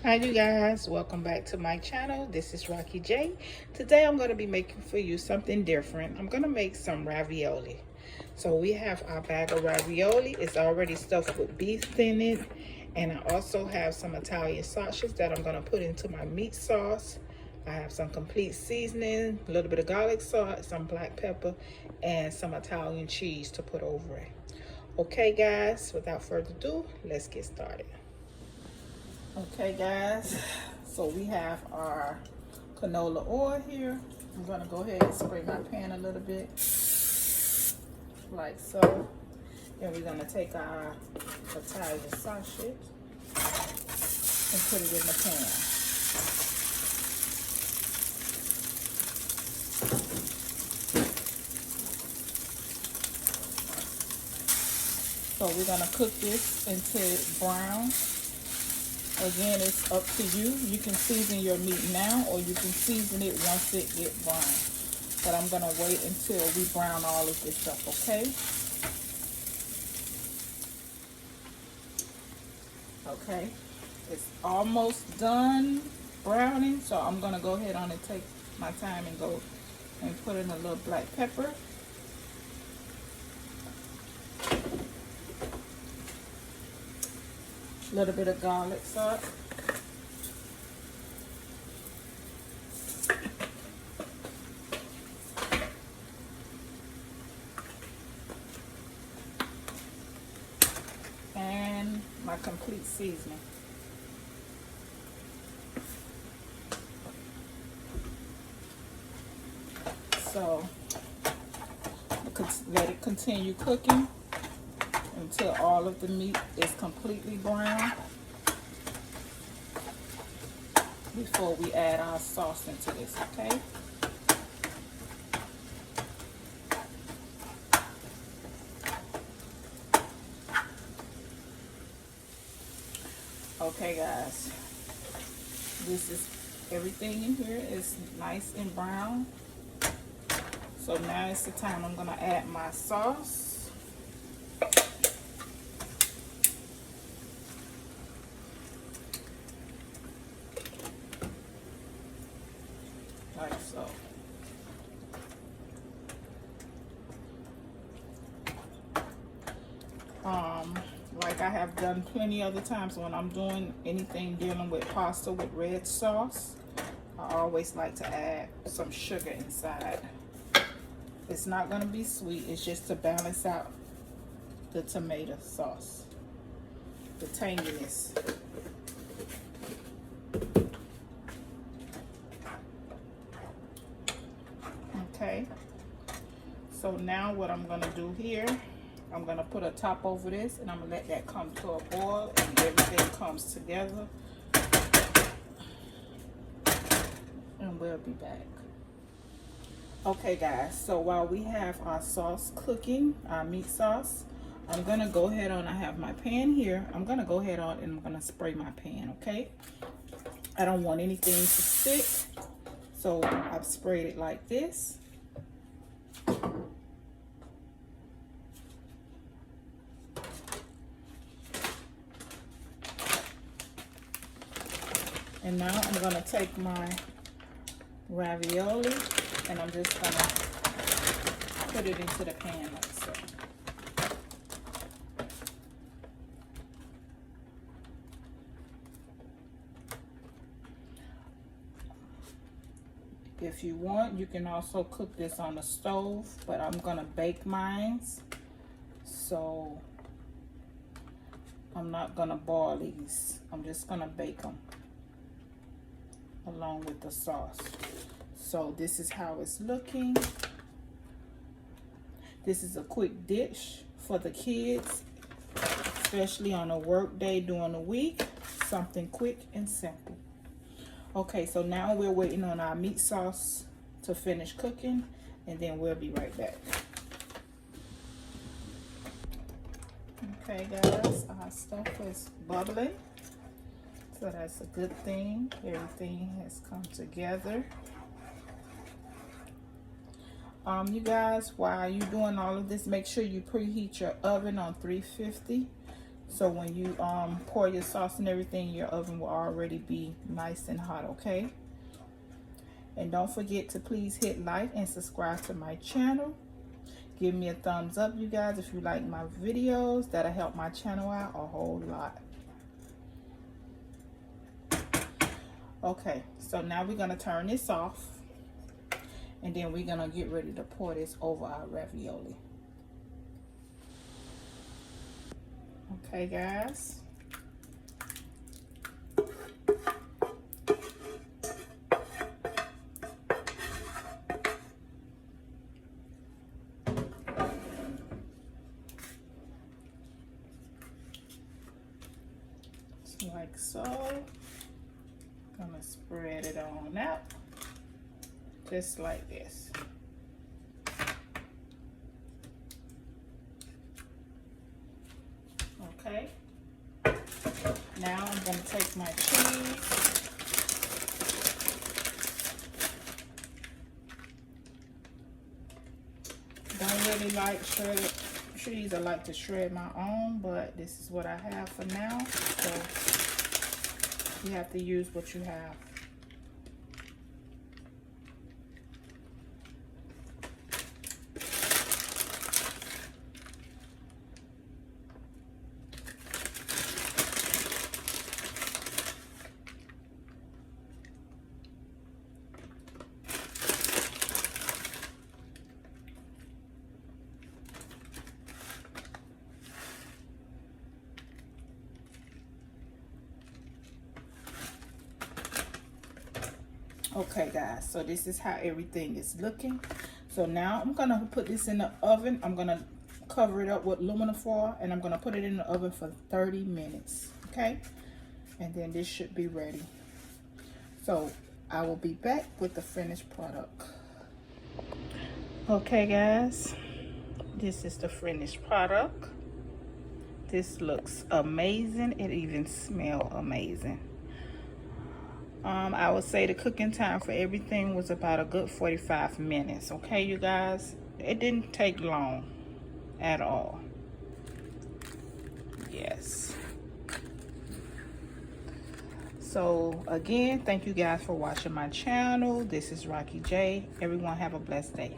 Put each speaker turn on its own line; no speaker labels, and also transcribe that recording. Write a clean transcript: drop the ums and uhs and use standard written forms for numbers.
Hi you guys, welcome back to my channel. This is Rocky J. Today I'm going to be making for you something different. I'm going to make some ravioli. So we have our bag of ravioli. It's already stuffed with beef in it, and I also have some Italian sausages that I'm going to put into my meat sauce. I have some complete seasoning, a little bit of garlic salt, some black pepper, and some Italian cheese to put over it. Okay guys, without further ado, let's get started. Okay guys, so we have our canola oil here. I'm gonna go ahead and spray my pan a little bit, like so. Then we're gonna take our Italian sausage and put it in the pan. So we're gonna cook this until it's brown. Again, it's up to you. You can season your meat now, or you can season it once it gets brown. But I'm gonna wait until we brown all of this up, okay? Okay, it's almost done browning, so I'm gonna go ahead on and take my time and go and put in a little black pepper. A little bit of garlic salt. And my complete seasoning. So let it continue cooking until all of the meat is completely brown before we add our sauce into this, okay? Okay guys, this is everything in here is nice and brown. So now it's the time I'm gonna add my sauce. Like so. Like I have done plenty other times when I'm doing anything dealing with pasta with red sauce, I always like to add some sugar inside. It's not going to be sweet, it's just to balance out the tomato sauce, the tanginess. Okay, so now what I'm going to do here, I'm going to put a top over this, and I'm going to let that come to a boil and everything comes together. And we'll be back. Okay guys, so while we have our sauce cooking, our meat sauce, I'm going to go ahead on, I have my pan here. I'm going to go ahead on and I'm going to spray my pan, okay? I don't want anything to stick, so I've sprayed it like this. And now I'm going to take my ravioli and I'm just going to put it into the pan like so. If you want, you can also cook this on the stove, but I'm going to bake mine, so I'm not going to boil these. I'm just going to bake them along with the sauce. So this is how it's looking. This is a quick dish for the kids, especially on a work day during the week. Something quick and simple. Okay, so now we're waiting on our meat sauce to finish cooking, and then we'll be right back. Okay guys, our stuff is bubbling. So that's a good thing. Everything has come together. You guys, while you're doing all of this, make sure you preheat your oven on 350 So when you pour your sauce and everything, your oven will already be nice and hot, okay? And don't forget to please hit like and subscribe to my channel. Give me a thumbs up, you guys, if you like my videos. That'll help my channel out a whole lot. Okay, so now we're gonna turn this off, and then we're gonna get ready to pour this over our ravioli. Okay, guys. Like so. Gonna spread it on out just like this. Okay, now I'm gonna take my cheese, don't really like shredded cheese. I like to shred my own, but this is what I have for now, so you have to use what you have. Okay, guys, so this is how everything is looking. So now I'm gonna put this in the oven. I'm gonna cover it up with aluminum foil, and I'm gonna put it in the oven for 30 minutes. Okay, and then this should be ready. So I will be back with the finished product. Okay, guys, this is the finished product. This looks amazing. It even smells amazing. I would say the cooking time for everything was about a good 45 minutes. Okay, you guys, it didn't take long at all. Yes. So again, thank you guys for watching my channel. This is Rocky J. Everyone have a blessed day.